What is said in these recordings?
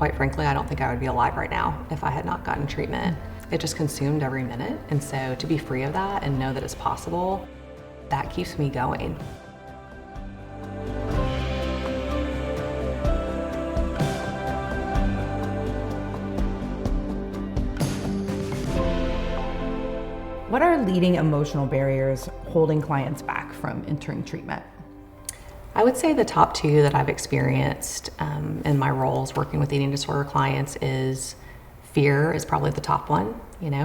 quite frankly, I don't think I would be alive right now if I had not gotten treatment. It just consumed every minute. And so to be free of that and know that it's possible, that keeps me going. What are leading emotional barriers holding clients back from entering treatment? I would say the top two that I've experienced in my roles working with eating disorder clients is fear is probably the top one,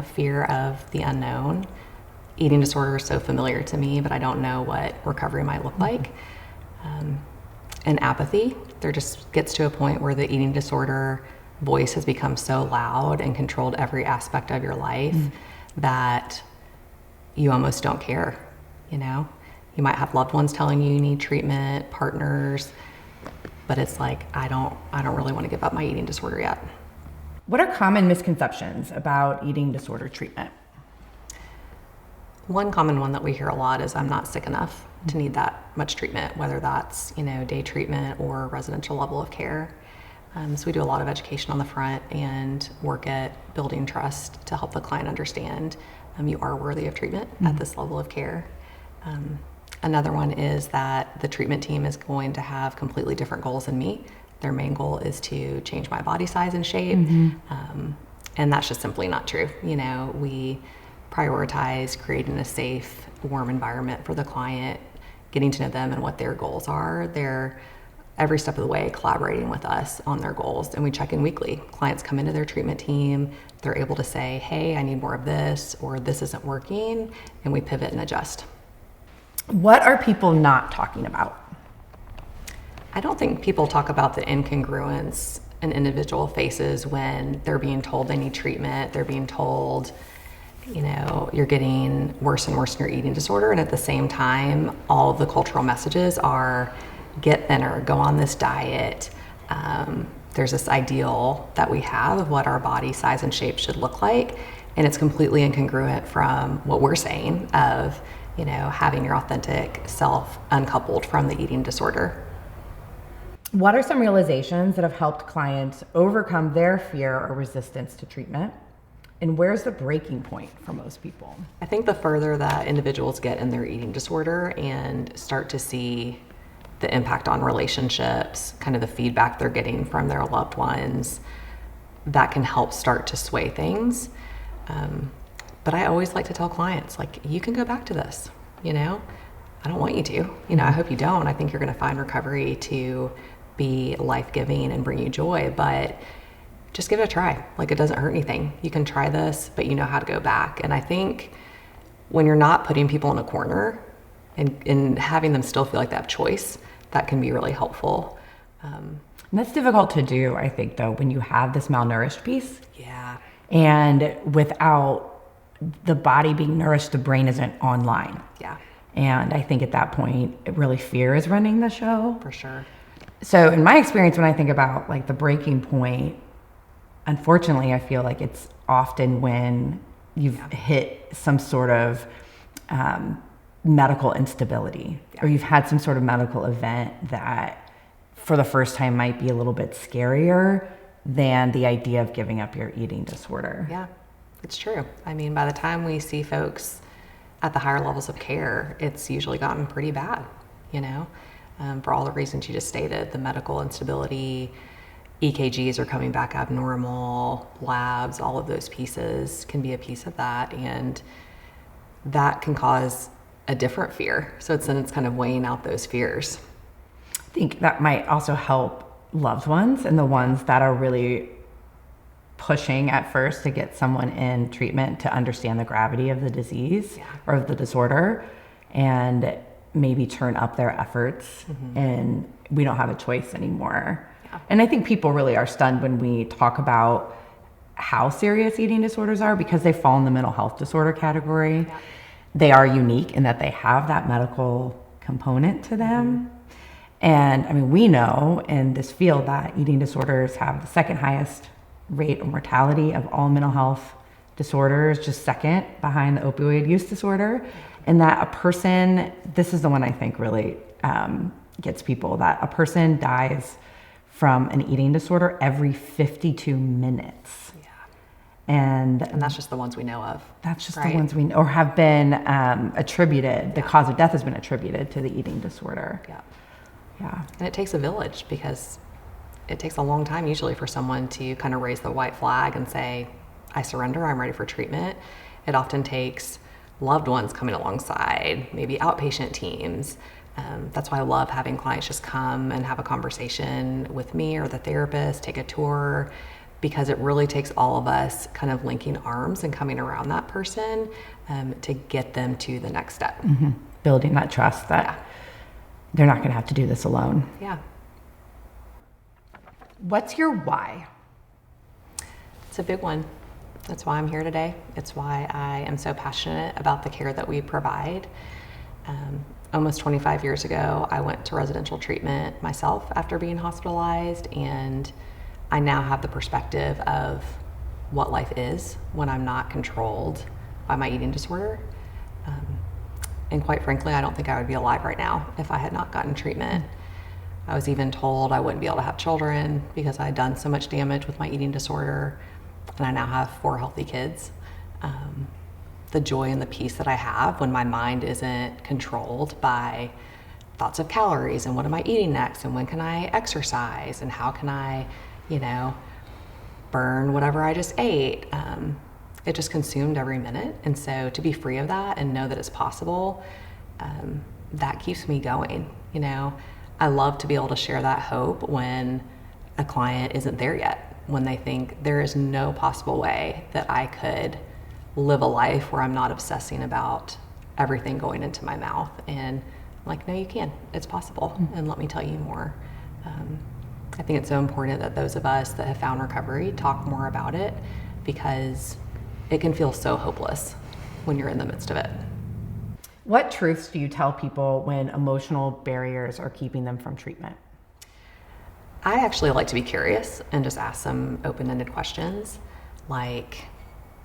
fear of the unknown. Eating disorder is so familiar to me, but I don't know what recovery might look like. And apathy, there just gets to a point where the eating disorder voice has become so loud and controlled every aspect of your life that you almost don't care, You might have loved ones telling you need treatment, partners, but it's like, I don't really want to give up my eating disorder yet. What are common misconceptions about eating disorder treatment? One common one that we hear a lot is I'm not sick enough to need that much treatment, whether that's, day treatment or residential level of care. So we do a lot of education on the front and work at building trust to help the client understand you are worthy of treatment at this level of care. Another one is that the treatment team is going to have completely different goals than me. Their main goal is to change my body size and shape. And that's just simply not true. We prioritize creating a safe, warm environment for the client, getting to know them and what their goals are. They're every step of the way collaborating with us on their goals, and we check in weekly. Clients come into their treatment team, they're able to say, hey, I need more of this, or this isn't working, and we pivot and adjust. What are people not talking about? I don't think people talk about the incongruence an individual faces when they're being told they need treatment, they're being told, you're getting worse and worse in your eating disorder, and at the same time, all of the cultural messages are get thinner, go on this diet. There's this ideal that we have of what our body size and shape should look like, and it's completely incongruent from what we're saying of, having your authentic self uncoupled from the eating disorder. What are some realizations that have helped clients overcome their fear or resistance to treatment? And where's the breaking point for most people? I think the further that individuals get in their eating disorder and start to see the impact on relationships, kind of the feedback they're getting from their loved ones, that can help start to sway things. But I always like to tell clients, you can go back to this, I don't want you to, I hope you don't. I think you're going to find recovery to be life-giving and bring you joy, but just give it a try. It doesn't hurt anything. You can try this, but you know how to go back. And I think when you're not putting people in a corner and having them still feel like they have choice, that can be really helpful. And that's difficult to do, I think, though, when you have this malnourished piece. Yeah. And without the body being nourished, the brain isn't online. Yeah. And I think at that point, really fear is running the show. For sure. So in my experience, when I think about the breaking point, unfortunately, I feel like it's often when you've hit some sort of medical instability, or you've had some sort of medical event that for the first time might be a little bit scarier than the idea of giving up your eating disorder. Yeah, it's true. I mean, by the time we see folks at the higher levels of care, it's usually gotten pretty bad, for all the reasons you just stated, the medical instability, EKGs are coming back abnormal, labs, all of those pieces can be a piece of that, and that can cause a different fear. So it's kind of weighing out those fears. I think that might also help loved ones and the ones that are really pushing at first to get someone in treatment to understand the gravity of the disease or of the disorder, and maybe turn up their efforts, and we don't have a choice anymore. And I think people really are stunned when we talk about how serious eating disorders are, because they fall in the mental health disorder category. Yeah. They are unique in that they have that medical component to them. And I mean, we know in this field that eating disorders have the second highest rate of mortality of all mental health disorders, just second behind the opioid use disorder. And that a person, this is the one I think really gets people, that a person dies from an eating disorder every 52 minutes. Yeah. And that's just the ones we know of. That's just right? the ones or have been attributed, the cause of death has been attributed to the eating disorder. Yeah. Yeah. And it takes a village, because it takes a long time usually for someone to kind of raise the white flag and say, I surrender, I'm ready for treatment. It often takes loved ones coming alongside, maybe outpatient teams. That's why I love having clients just come and have a conversation with me or the therapist, take a tour, because it really takes all of us kind of linking arms and coming around that person to get them to the next step. Mm-hmm. Building that trust that they're not going to have to do this alone. Yeah. What's your why? It's a big one. That's why I'm here today. It's why I am so passionate about the care that we provide. Almost 25 years ago, I went to residential treatment myself after being hospitalized, and I now have the perspective of what life is when I'm not controlled by my eating disorder. And quite frankly, I don't think I would be alive right now if I had not gotten treatment. I was even told I wouldn't be able to have children because I had done so much damage with my eating disorder, and I now have 4 healthy kids. The joy and the peace that I have when my mind isn't controlled by thoughts of calories and what am I eating next and when can I exercise and how can I, burn whatever I just ate. It just consumed every minute. And so to be free of that and know that it's possible, that keeps me going. I love to be able to share that hope when a client isn't there yet, when they think there is no possible way that I could live a life where I'm not obsessing about everything going into my mouth. And I'm like, no, you can. It's possible. And let me tell you more. I think it's so important that those of us that have found recovery talk more about it, because it can feel so hopeless when you're in the midst of it. What truths do you tell people when emotional barriers are keeping them from treatment? I actually like to be curious and just ask some open-ended questions, like,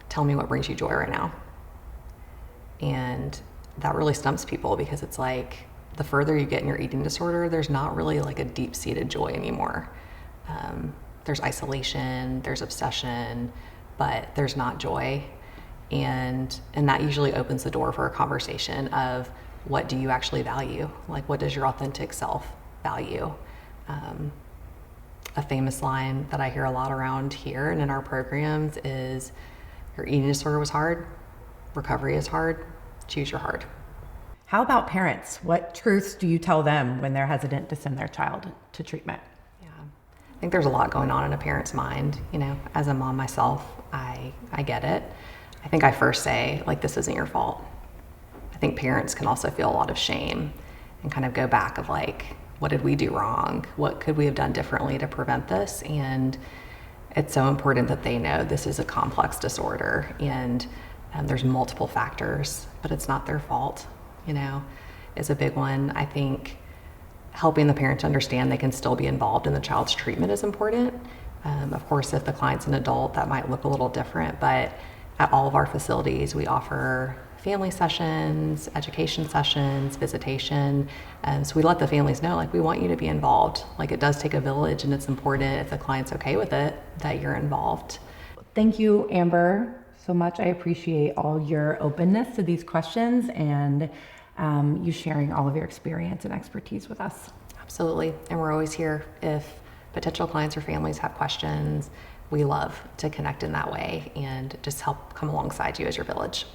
tell me what brings you joy right now. And that really stumps people, because it's like, the further you get in your eating disorder, there's not really like a deep-seated joy anymore. There's isolation, there's obsession, but there's not joy. And that usually opens the door for a conversation of, what do you actually value? Like, what does your authentic self value? A famous line that I hear a lot around here and in our programs is, your eating disorder was hard, recovery is hard, choose your hard. How about parents? What truths do you tell them when they're hesitant to send their child to treatment? Yeah, I think there's a lot going on in a parent's mind. As a mom myself, I get it. I think I first say, like, this isn't your fault. I think parents can also feel a lot of shame and kind of go back of like, what did we do wrong? What could we have done differently to prevent this? And it's so important that they know this is a complex disorder, and there's multiple factors, but it's not their fault, is a big one. I think helping the parent to understand they can still be involved in the child's treatment is important. Of course, if the client's an adult, that might look a little different, but at all of our facilities, we offer family sessions, education sessions, visitation. So we let the families know, like, we want you to be involved. Like, it does take a village, and it's important, if the client's okay with it, that you're involved. Thank you, Amber, so much. I appreciate all your openness to these questions and you sharing all of your experience and expertise with us. Absolutely. And we're always here if potential clients or families have questions. We love to connect in that way and just help come alongside you as your village.